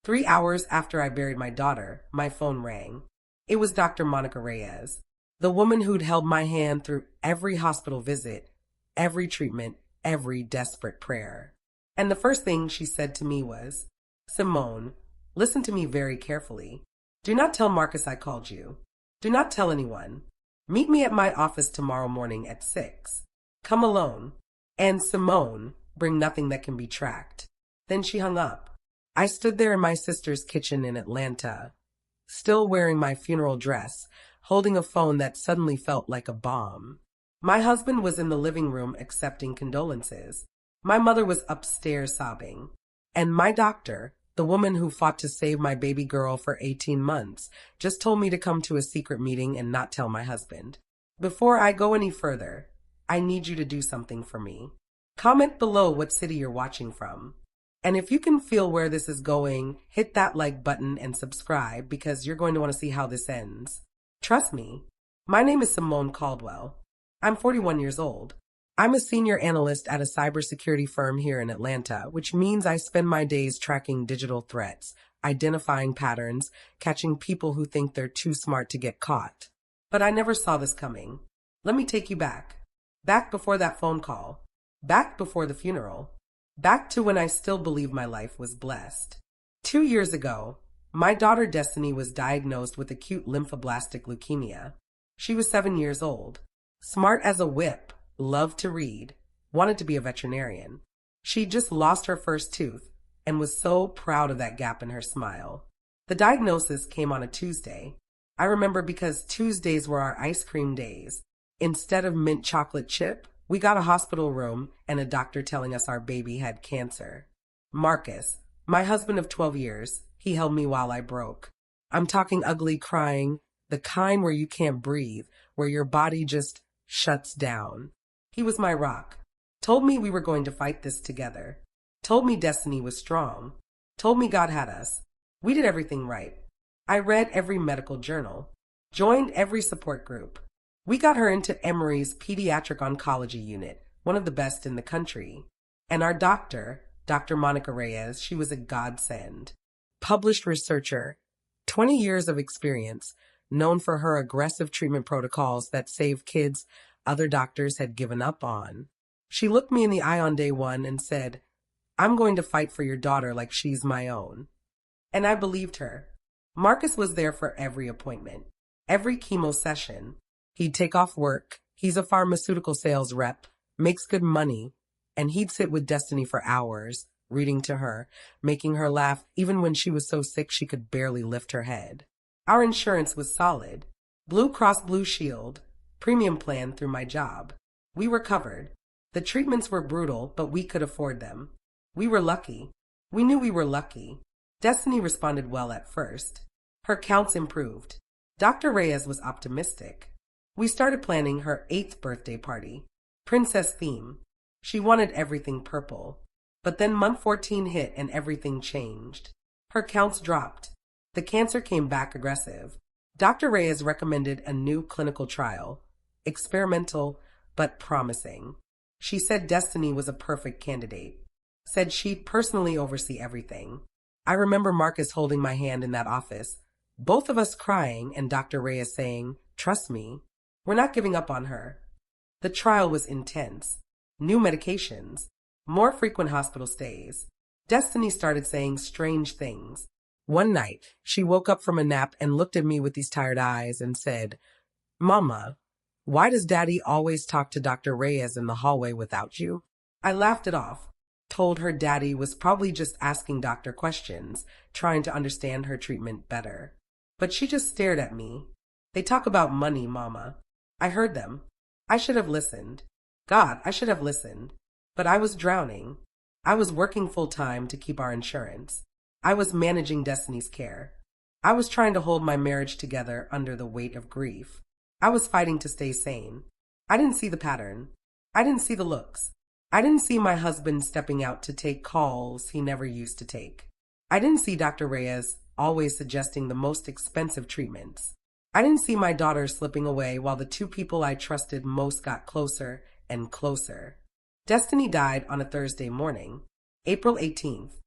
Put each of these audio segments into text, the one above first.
3 hours after I buried my daughter, my phone rang. It was Dr. Monica Reyes, the woman who'd held my hand through every hospital visit, every treatment, every desperate prayer. And the first thing she said to me was, "Simone, listen to me very carefully. Do not tell Marcus I called you. Do not tell anyone. Meet me at my office tomorrow morning at 6. Come alone. And Simone, bring nothing that can be tracked." Then she hung up. I stood there in my sister's kitchen in Atlanta, still wearing my funeral dress, holding a phone that suddenly felt like a bomb. My husband was in the living room accepting condolences. My mother was upstairs sobbing. And my doctor, the woman who fought to save my baby girl for 18 months, just told me to come to a secret meeting and not tell my husband. Before I go any further, I need you to do something for me. Comment below what city you're watching from. And if you can feel where this is going, hit that like button and subscribe because you're going to want to see how this ends. Trust me. My name is Simone Caldwell. I'm 41 years old. I'm a senior analyst at a cybersecurity firm here in Atlanta, which means I spend my days tracking digital threats, identifying patterns, catching people who think they're too smart to get caught. But I never saw this coming. Let me take you back. Back before that phone call. Back before the funeral. Back to when I still believed my life was blessed. 2 years ago, my daughter Destiny was diagnosed with acute lymphoblastic leukemia. She was 7 years old. Smart as a whip, loved to read, wanted to be a veterinarian. She just lost her first tooth and was so proud of that gap in her smile. The diagnosis came on a Tuesday. I remember because Tuesdays were our ice cream days. Instead of mint chocolate chip, we got a hospital room and a doctor telling us our baby had cancer. Marcus, my husband of 12 years, he held me while I broke. I'm talking ugly crying, the kind where you can't breathe, where your body just shuts down. He was my rock. Told me we were going to fight this together. Told me Destiny was strong. Told me God had us. We did everything right. I read every medical journal. Joined every support group. We got her into Emory's pediatric oncology unit, one of the best in the country. And our doctor, Dr. Monica Reyes, she was a godsend. Published researcher, 20 years of experience, known for her aggressive treatment protocols that save kids other doctors had given up on. She looked me in the eye on day one and said, "I'm going to fight for your daughter like she's my own." And I believed her. Marcus was there for every appointment, every chemo session. He'd take off work. He's a pharmaceutical sales rep, makes good money, and he'd sit with Destiny for hours, reading to her, making her laugh even when she was so sick she could barely lift her head. Our insurance was solid. Blue Cross Blue Shield, premium plan through my job. We were covered. The treatments were brutal, but we could afford them. We were lucky. We knew we were lucky. Destiny responded well at first. Her counts improved. Dr. Reyes was optimistic. We started planning her 8th birthday party. Princess theme. She wanted everything purple. But then month 14 hit and everything changed. Her counts dropped. The cancer came back aggressive. Dr. Reyes recommended a new clinical trial. Experimental, but promising. She said Destiny was a perfect candidate. Said she'd personally oversee everything. I remember Marcus holding my hand in that office, both of us crying, and Dr. Reyes saying, "Trust me, we're not giving up on her." The trial was intense. New medications, more frequent hospital stays. Destiny started saying strange things. One night, she woke up from a nap and looked at me with these tired eyes and said, "Mama, why does Daddy always talk to Dr. Reyes in the hallway without you?" I laughed it off, told her Daddy was probably just asking doctor questions, trying to understand her treatment better. But she just stared at me. "They talk about money, Mama." I heard them. I should have listened. God, I should have listened. But I was drowning. I was working full-time to keep our insurance. I was managing Destiny's care. I was trying to hold my marriage together under the weight of grief. I was fighting to stay sane. I didn't see the pattern. I didn't see the looks. I didn't see my husband stepping out to take calls he never used to take. I didn't see Dr. Reyes always suggesting the most expensive treatments. I didn't see my daughter slipping away while the two people I trusted most got closer and closer. Destiny died on a Thursday morning, April 18th,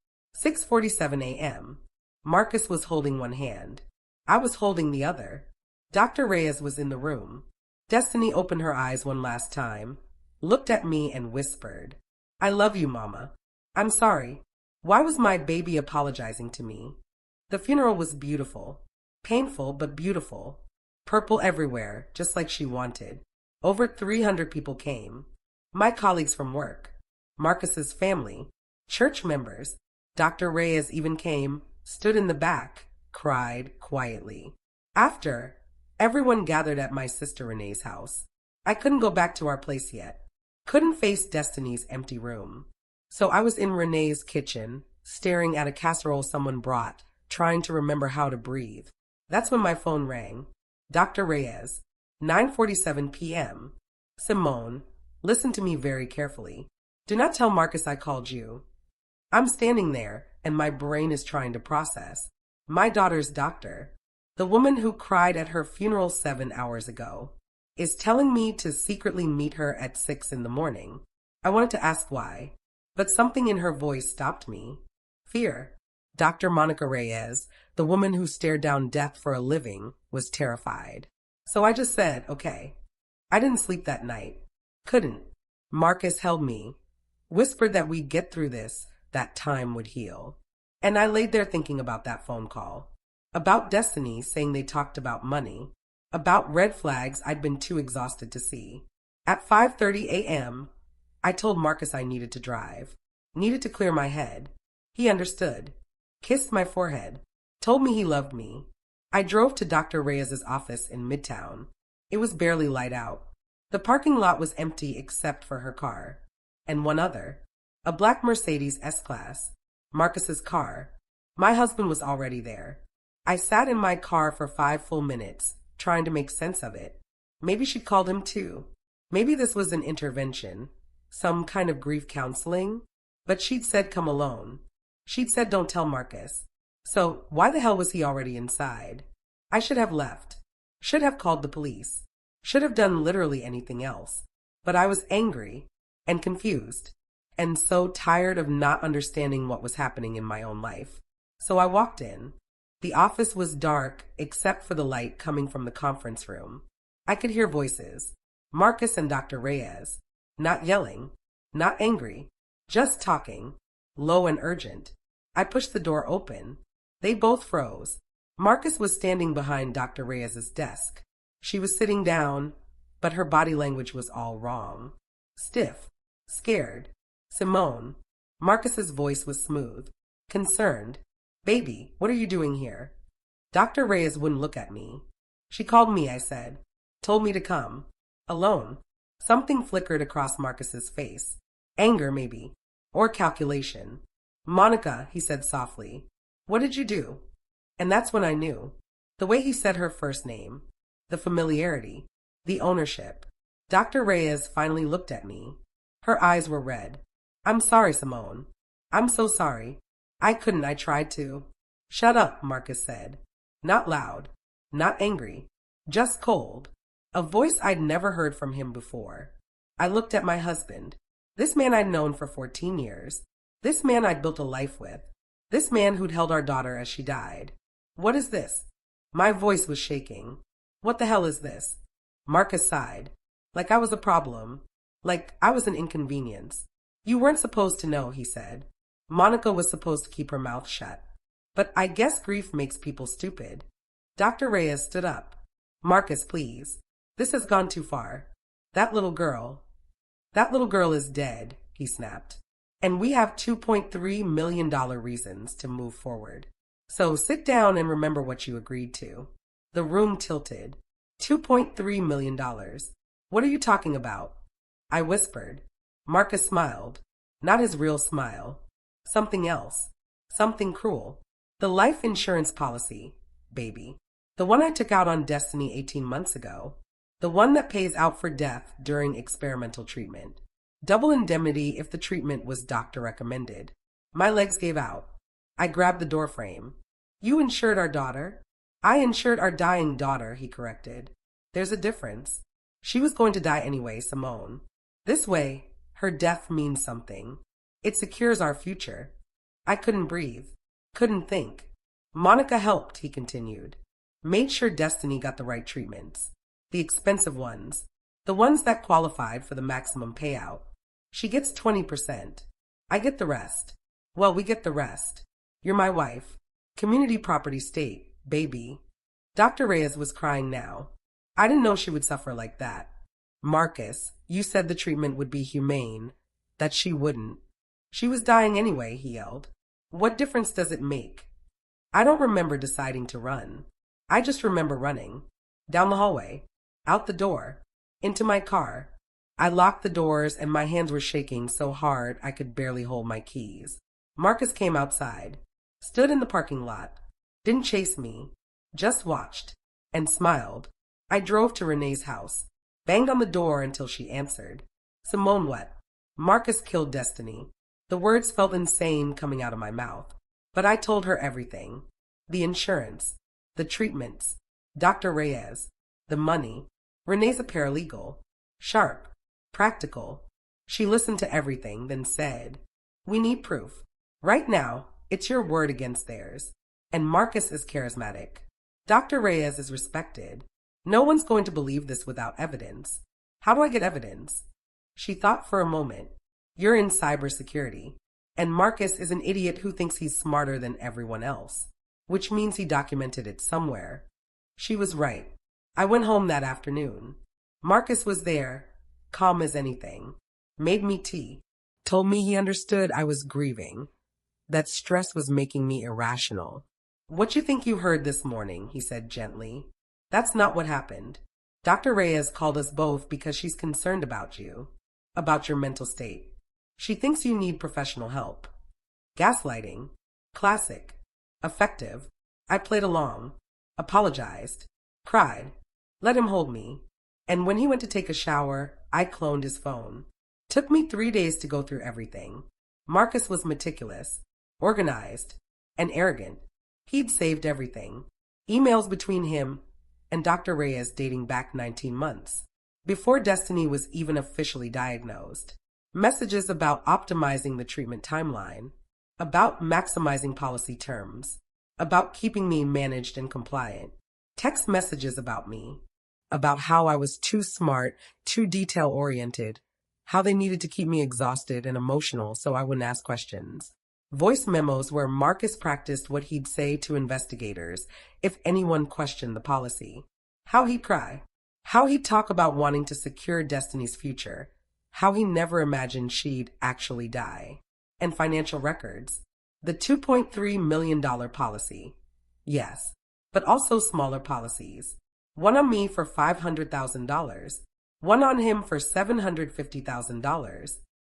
6:47 a.m. Marcus was holding one hand. I was holding the other. Dr. Reyes was in the room. Destiny opened her eyes one last time, looked at me and whispered, "I love you, Mama. I'm sorry. Why was my baby apologizing to me?" The funeral was beautiful. Painful, but beautiful. Purple everywhere, just like she wanted. Over 300 people came. My colleagues from work, Marcus's family, church members. Dr. Reyes even came, stood in the back, cried quietly. After, everyone gathered at my sister Renee's house. I couldn't go back to our place yet. Couldn't face Destiny's empty room. So I was in Renee's kitchen, staring at a casserole someone brought, trying to remember how to breathe. That's when my phone rang. Dr. Reyes, 9:47 p.m. Simone, listen to me very carefully. Do not tell Marcus I called you. I'm standing there, and my brain is trying to process. My daughter's doctor, the woman who cried at her funeral 7 hours ago, is telling me to secretly meet her at 6 in the morning. I wanted to ask why, but something in her voice stopped me. Fear. Dr. Monica Reyes, the woman who stared down death for a living, was terrified. So I just said, okay. I didn't sleep that night. Couldn't. Marcus held me, whispered that we'd get through this, that time would heal. And I laid there thinking about that phone call. About Destiny saying they talked about money. About red flags I'd been too exhausted to see. At 5:30 a.m., I told Marcus I needed to drive. Needed to clear my head. He understood. Kissed my forehead. Told me he loved me. I drove to Dr. Reyes's office in Midtown. It was barely light out. The parking lot was empty except for her car. And one other. A black Mercedes S-Class. Marcus's car. My husband was already there. I sat in my car for 5 full minutes, trying to make sense of it. Maybe she called him too. Maybe this was an intervention. Some kind of grief counseling. But she'd said come alone. She'd said don't tell Marcus. So why the hell was he already inside? I should have left. Should have called the police. Should have done literally anything else. But I was angry and confused and so tired of not understanding what was happening in my own life. So I walked in. The office was dark except for the light coming from the conference room. I could hear voices. Marcus and Dr. Reyes. Not yelling. Not angry. Just talking. Low and urgent. I pushed the door open. They both froze. Marcus was standing behind Dr. Reyes's desk. She was sitting down, but her body language was all wrong. Stiff. Scared. Simone. Marcus's voice was smooth. Concerned. Baby, what are you doing here? Dr. Reyes wouldn't look at me. She called me, I said. Told me to come. Alone. Something flickered across Marcus's face. Anger, maybe. Or calculation. Monica, he said softly. What did you do? And that's when I knew. The way he said her first name. The familiarity. The ownership. Dr. Reyes finally looked at me. Her eyes were red. I'm sorry, Simone. I'm so sorry. I tried to. Shut up, Marcus said. Not loud. Not angry. Just cold. A voice I'd never heard from him before. I looked at my husband. This man I'd known for 14 years. This man I'd built a life with. This man who'd held our daughter as she died. What is this? My voice was shaking. What the hell is this? Marcus sighed. Like I was a problem. Like I was an inconvenience. You weren't supposed to know, he said. Monica was supposed to keep her mouth shut. But I guess grief makes people stupid. Dr. Reyes stood up. Marcus, please. This has gone too far. That little girl is dead, he snapped. And we have $2.3 million reasons to move forward. So sit down and remember what you agreed to. The room tilted. $2.3 million. What are you talking about? I whispered. Marcus smiled. Not his real smile. Something else. Something cruel. The life insurance policy, baby. The one I took out on Destiny 18 months ago. The one that pays out for death during experimental treatment. Double indemnity if the treatment was doctor recommended. My legs gave out. I grabbed the doorframe. You insured our daughter? I insured our dying daughter, he corrected. There's a difference. She was going to die anyway, Simone. This way, her death means something. It secures our future. I couldn't breathe. Couldn't think. Monica helped, he continued. Made sure Destiny got the right treatments. The expensive ones. The ones that qualified for the maximum payout. She gets 20%. I get the rest. Well, we get the rest. You're my wife. Community property state, baby. Dr. Reyes was crying now. I didn't know she would suffer like that. Marcus, you said the treatment would be humane. That she wouldn't. She was dying anyway, he yelled. What difference does it make? I don't remember deciding to run. I just remember running. Down the hallway. Out the door. Into my car. I locked the doors and my hands were shaking so hard I could barely hold my keys. Marcus came outside. Stood in the parking lot. Didn't chase me. Just watched. And smiled. I drove to Renee's house. Banged on the door until she answered. Simone what? Marcus killed Destiny. The words felt insane coming out of my mouth. But I told her everything. The insurance. The treatments. Dr. Reyes. The money. Renee's a paralegal. Sharp. Practical. She listened to everything, then said, We need proof. Right now, it's your word against theirs. And Marcus is charismatic. Dr. Reyes is respected. No one's going to believe this without evidence. How do I get evidence? She thought for a moment. You're in cybersecurity. And Marcus is an idiot who thinks he's smarter than everyone else. Which means he documented it somewhere. She was right. I went home that afternoon. Marcus was there, calm as anything. Made me tea. Told me he understood I was grieving. That stress was making me irrational. What you think you heard this morning, he said gently. That's not what happened. Dr. Reyes called us both because she's concerned about you. About your mental state. She thinks you need professional help. Gaslighting. Classic. Effective. I played along. Apologized. Cried. Let him hold me. And when he went to take a shower, I cloned his phone. Took me 3 days to go through everything. Marcus was meticulous, organized, and arrogant. He'd saved everything. Emails between him and Dr. Reyes dating back 19 months. Before Destiny was even officially diagnosed. Messages about optimizing the treatment timeline. About maximizing policy terms. About keeping me managed and compliant. Text messages about me. About how I was too smart, too detail-oriented. How they needed to keep me exhausted and emotional so I wouldn't ask questions. Voice memos where Marcus practiced what he'd say to investigators if anyone questioned the policy. How he'd cry. How he'd talk about wanting to secure Destiny's future. How he never imagined she'd actually die. And financial records. The $2.3 million policy. Yes, but also smaller policies. One on me for $500,000. One on him for $750,000.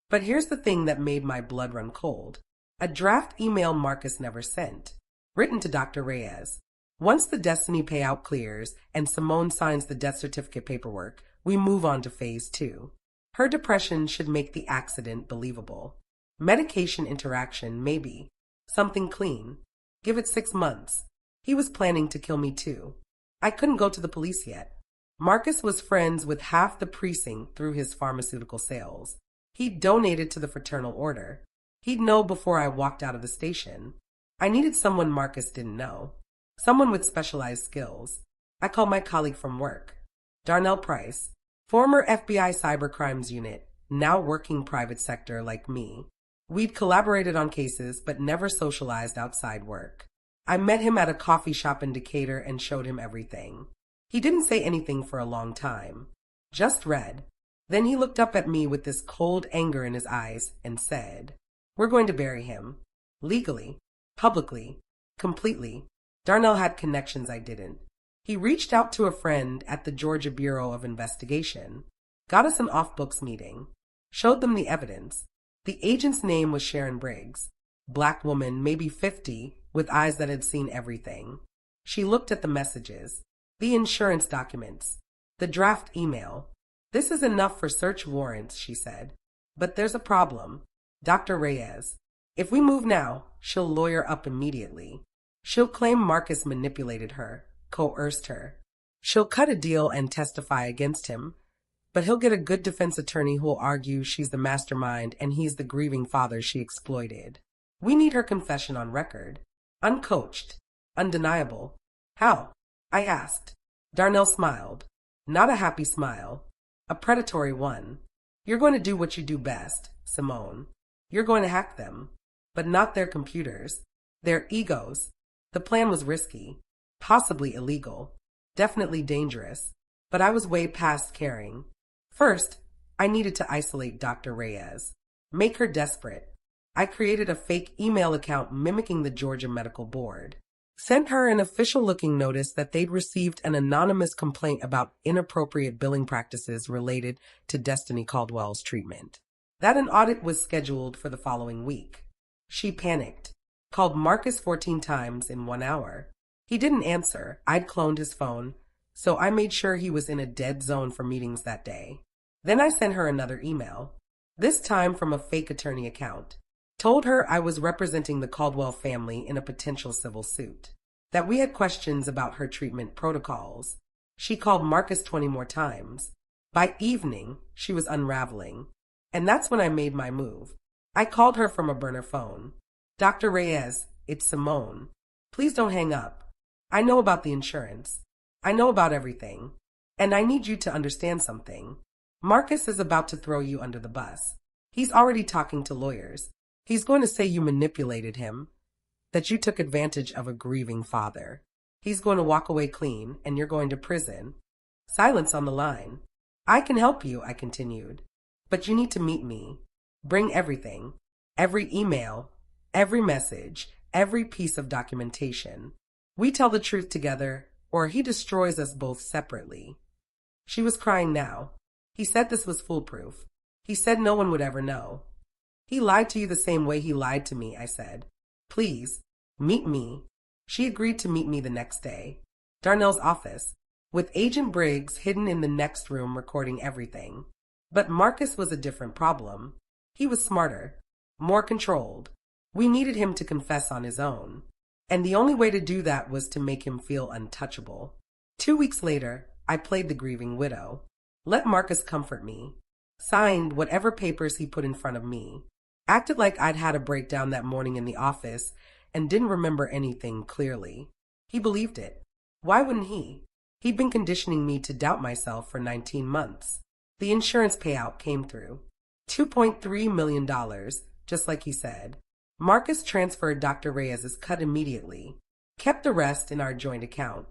But here's the thing that made my blood run cold. A draft email Marcus never sent. Written to Dr. Reyes. Once the Destiny payout clears and Simone signs the death certificate paperwork, we move on to phase 2. Her depression should make the accident believable. Medication interaction, maybe. Something clean. Give it 6 months. He was planning to kill me too. I couldn't go to the police yet. Marcus was friends with half the precinct through his pharmaceutical sales. He'd donated to the fraternal order. He'd know before I walked out of the station. I needed someone Marcus didn't know. Someone with specialized skills. I called my colleague from work. Darnell Price. Former FBI cybercrimes unit, now working private sector like me. We'd collaborated on cases but never socialized outside work. I met him at a coffee shop in Decatur and showed him everything. He didn't say anything for a long time. Just read. Then he looked up at me with this cold anger in his eyes and said, We're going to bury him. Legally. Publicly. Completely. Darnell had connections I didn't. He reached out to a friend at the Georgia Bureau of Investigation. Got us an off-books meeting. Showed them the evidence. The agent's name was Sharon Briggs. Black woman, maybe 50, with eyes that had seen everything. She looked at the messages. The insurance documents. The draft email. This is enough for search warrants, she said. But there's a problem. Dr. Reyes. If we move now, she'll lawyer up immediately. She'll claim Marcus manipulated her, coerced her. She'll cut a deal and testify against him. But he'll get a good defense attorney who'll argue she's the mastermind and he's the grieving father she exploited. We need her confession on record. Uncoached. Undeniable. How? I asked. Darnell smiled. Not a happy smile. A predatory one. You're going to do what you do best, Simone. You're going to hack them. But not their computers. Their egos. The plan was risky. Possibly illegal. Definitely dangerous. But I was way past caring. First, I needed to isolate Dr. Reyes. Make her desperate. I created a fake email account mimicking the Georgia Medical Board. Sent her an official-looking notice that they'd received an anonymous complaint about inappropriate billing practices related to Destiny Caldwell's treatment. That an audit was scheduled for the following week. She panicked. Called Marcus 14 times in 1 hour. He didn't answer. I'd cloned his phone, so I made sure he was in a dead zone for meetings that day. Then I sent her another email, this time from a fake attorney account. Told her I was representing the Caldwell family in a potential civil suit, that we had questions about her treatment protocols. She called Marcus 20 more times. By evening, she was unraveling, and that's when I made my move. I called her from a burner phone. Dr. Reyes, it's Simone. Please don't hang up. I know about the insurance. I know about everything. And I need you to understand something. Marcus is about to throw you under the bus. He's already talking to lawyers. He's going to say you manipulated him, that you took advantage of a grieving father. He's going to walk away clean, and you're going to prison. Silence on the line. I can help you, I continued. But you need to meet me. Bring everything. Every email, every message, every piece of documentation. We tell the truth together, or he destroys us both separately. She was crying now. He said this was foolproof. He said no one would ever know. He lied to you the same way he lied to me, I said. Please, meet me. She agreed to meet me the next day. Darnell's office, with Agent Briggs hidden in the next room recording everything. But Marcus was a different problem. He was smarter, more controlled. We needed him to confess on his own. And the only way to do that was to make him feel untouchable. 2 weeks later, I played the grieving widow. Let Marcus comfort me. Signed whatever papers he put in front of me. Acted like I'd had a breakdown that morning in the office and didn't remember anything clearly. He believed it. Why wouldn't he? He'd been conditioning me to doubt myself for 19 months. The insurance payout came through. $2.3 million, just like he said. Marcus transferred Dr. Reyes's cut immediately. Kept the rest in our joint account.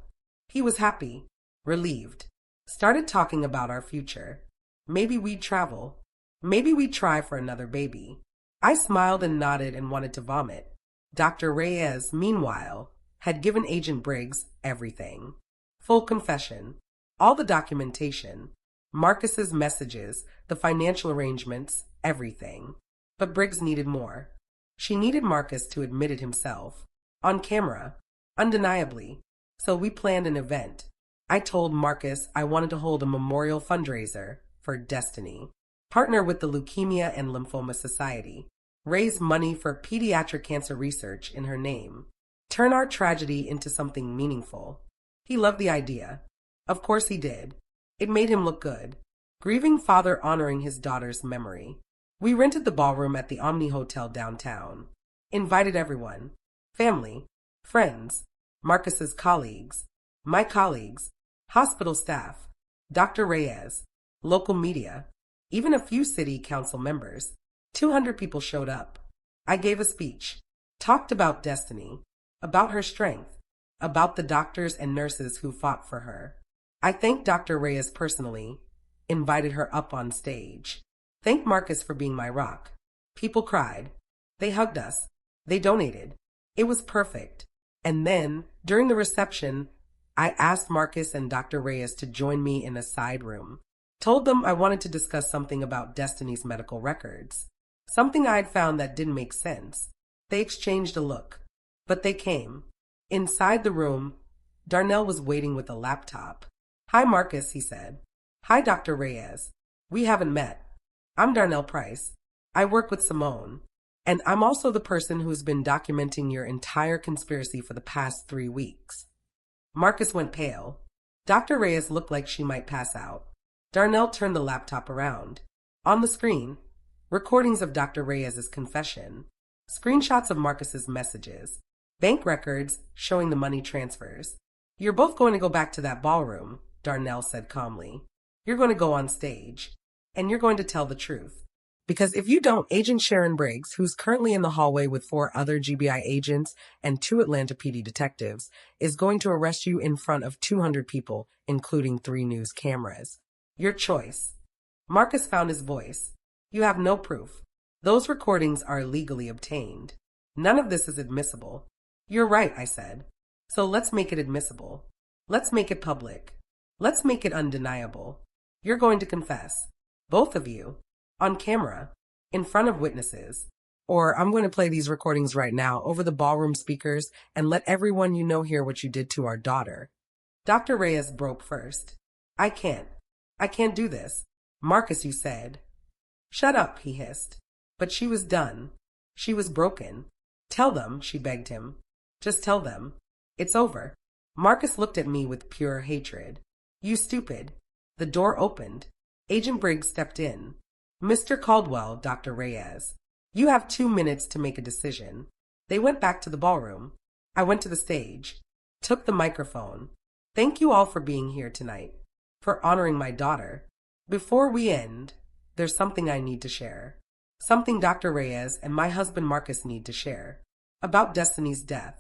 He was happy, relieved. Started talking about our future. Maybe we'd travel. Maybe we'd try for another baby. I smiled and nodded and wanted to vomit. Dr. Reyes, meanwhile, had given Agent Briggs everything. Full confession. All the documentation. Marcus's messages, the financial arrangements, everything. But Briggs needed more. She needed Marcus to admit it himself. On camera. Undeniably. So we planned an event. I told Marcus I wanted to hold a memorial fundraiser for Destiny. Partner with the Leukemia and Lymphoma Society. Raise money for pediatric cancer research in her name. Turn our tragedy into something meaningful. He loved the idea. Of course he did. It made him look good. Grieving father honoring his daughter's memory. We rented the ballroom at the Omni Hotel downtown. Invited everyone. Family. Friends. Marcus's colleagues. My colleagues. Hospital staff. Dr. Reyes. Local media. Even a few city council members. 200 people showed up. I gave a speech. Talked about Destiny. About her strength. About the doctors and nurses who fought for her. I thanked Dr. Reyes personally. Invited her up on stage. Thanked Marcus for being my rock. People cried. They hugged us. They donated. It was perfect. And then, during the reception, I asked Marcus and Dr. Reyes to join me in a side room. Told them I wanted to discuss something about Destiny's medical records. Something I had found that didn't make sense. They exchanged a look. But they came. Inside the room, Darnell was waiting with a laptop. Hi, Marcus, he said. Hi, Dr. Reyes. We haven't met. I'm Darnell Price. I work with Simone. And I'm also the person who's been documenting your entire conspiracy for the past 3 weeks. Marcus went pale. Dr. Reyes looked like she might pass out. Darnell turned the laptop around. On the screen, recordings of Dr. Reyes's confession. Screenshots of Marcus's messages. Bank records showing the money transfers. You're both going to go back to that ballroom, Darnell said calmly. You're going to go on stage. And you're going to tell the truth. Because if you don't, Agent Sharon Briggs, who's currently in the hallway with 4 other GBI agents and 2 Atlanta PD detectives, is going to arrest you in front of 200 people, including 3 news cameras. Your choice. Marcus found his voice. You have no proof. Those recordings are illegally obtained. None of this is admissible. You're right, I said. So let's make it admissible. Let's make it public. Let's make it undeniable. You're going to confess. Both of you. On camera. In front of witnesses. Or I'm going to play these recordings right now over the ballroom speakers and let everyone you know hear what you did to our daughter. Dr. Reyes broke first. I can't do this. Marcus, you said. Shut up, he hissed. But she was done. She was broken. Tell them, she begged him. Just tell them. It's over. Marcus looked at me with pure hatred. You stupid. The door opened. Agent Briggs stepped in. Mr. Caldwell, Dr. Reyes. You have 2 minutes to make a decision. They went back to the ballroom. I went to the stage. Took the microphone. Thank you all for being here tonight. For honoring my daughter. Before we end, there's something I need to share. Something Dr. Reyes and my husband Marcus need to share. About Destiny's death.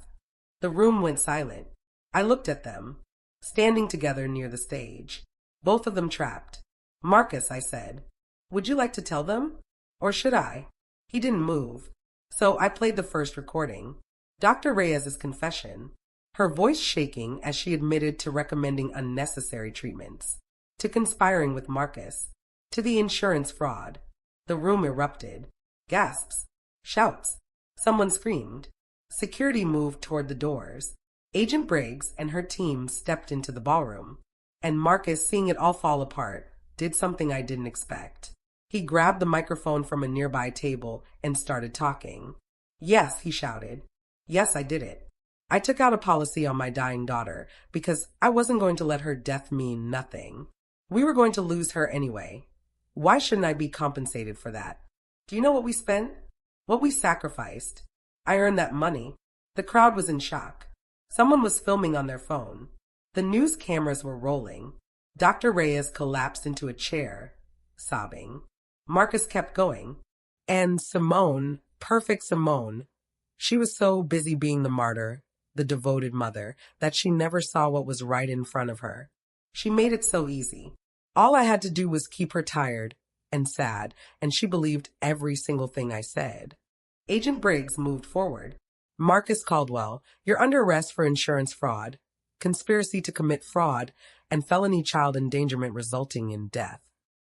The room went silent. I looked at them, standing together near the stage. Both of them trapped. Marcus, I said, would you like to tell them? Or should I? He didn't move. So I played the first recording. Dr. Reyes's confession. Her voice shaking as she admitted to recommending unnecessary treatments. To conspiring with Marcus. To the insurance fraud. The room erupted. Gasps. Shouts. Someone screamed. Security moved toward the doors. Agent Briggs and her team stepped into the ballroom. And Marcus, seeing it all fall apart, did something I didn't expect. He grabbed the microphone from a nearby table and started talking. Yes, he shouted. Yes, I did it. I took out a policy on my dying daughter because I wasn't going to let her death mean nothing. We were going to lose her anyway. Why shouldn't I be compensated for that? Do you know what we spent? What we sacrificed? I earned that money. The crowd was in shock. Someone was filming on their phone. The news cameras were rolling. Dr. Reyes collapsed into a chair, sobbing. Marcus kept going. And Simone, perfect Simone, she was so busy being the martyr, the devoted mother, that she never saw what was right in front of her. She made it so easy. All I had to do was keep her tired and sad, and she believed every single thing I said. Agent Briggs moved forward. Marcus Caldwell, you're under arrest for insurance fraud, conspiracy to commit fraud, and felony child endangerment resulting in death.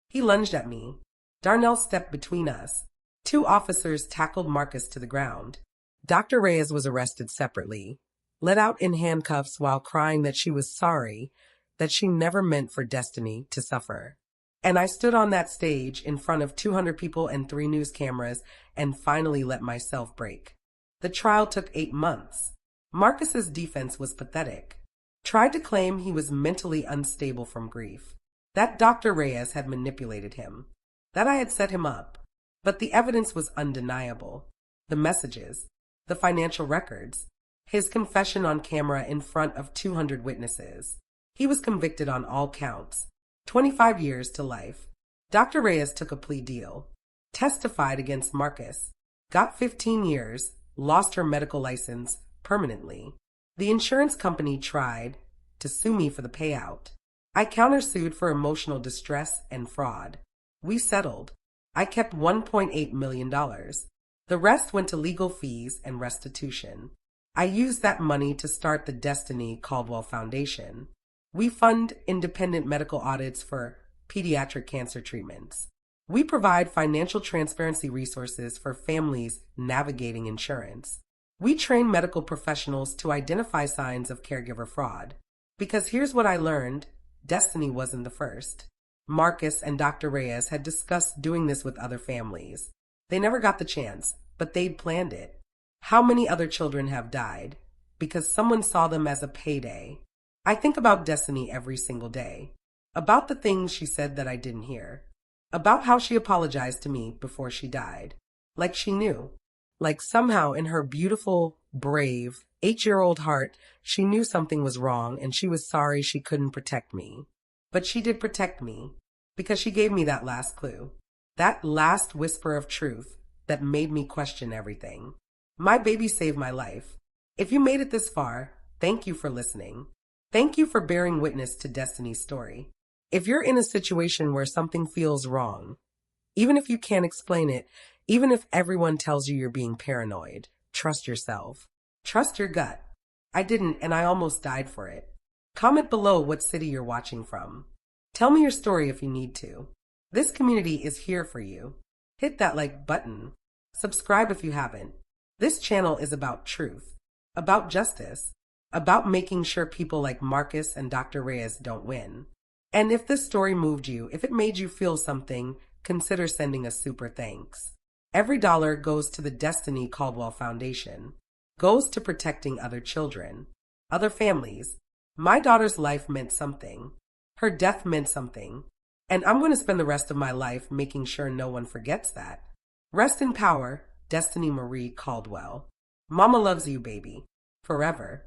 He lunged at me. Darnell stepped between us. 2 officers tackled Marcus to the ground. Dr. Reyes was arrested separately, let out in handcuffs while crying that she was sorry, that she never meant for Destiny to suffer. And I stood on that stage in front of 200 people and 3 news cameras and finally let myself break. The trial took 8 months. Marcus's defense was pathetic. Tried to claim he was mentally unstable from grief. That Dr. Reyes had manipulated him. That I had set him up. But the evidence was undeniable. The messages. The financial records. His confession on camera in front of 200 witnesses. He was convicted on all counts. 25 years to life. Dr. Reyes took a plea deal. Testified against Marcus. Got 15 years. Lost her medical license permanently. The insurance company tried to sue me for the payout. I countersued for emotional distress and fraud. We settled. I kept $1.8 million. The rest went to legal fees and restitution. I used that money to start the Destiny Caldwell Foundation. We fund independent medical audits for pediatric cancer treatments. We provide financial transparency resources for families navigating insurance. We train medical professionals to identify signs of caregiver fraud. Because here's what I learned, Destiny wasn't the first. Marcus and Dr. Reyes had discussed doing this with other families. They never got the chance, but they'd planned it. How many other children have died? Because someone saw them as a payday. I think about Destiny every single day. About the things she said that I didn't hear. About how she apologized to me before she died. Like she knew. Like somehow in her beautiful, brave, 8-year-old heart, she knew something was wrong and she was sorry she couldn't protect me. But she did protect me because she gave me that last clue, that last whisper of truth that made me question everything. My baby saved my life. If you made it this far, thank you for listening. Thank you for bearing witness to Destiny's story. If you're in a situation where something feels wrong, even if you can't explain it, even if everyone tells you you're being paranoid, trust yourself. Trust your gut. I didn't, and I almost died for it. Comment below what city you're watching from. Tell me your story if you need to. This community is here for you. Hit that like button. Subscribe if you haven't. This channel is about truth, about justice, about making sure people like Marcus and Dr. Reyes don't win. And if this story moved you, if it made you feel something, consider sending a super thanks. Every dollar goes to the Destiny Caldwell Foundation, goes to protecting other children, other families. My daughter's life meant something. Her death meant something. And I'm going to spend the rest of my life making sure no one forgets that. Rest in power, Destiny Marie Caldwell. Mama loves you, baby. Forever.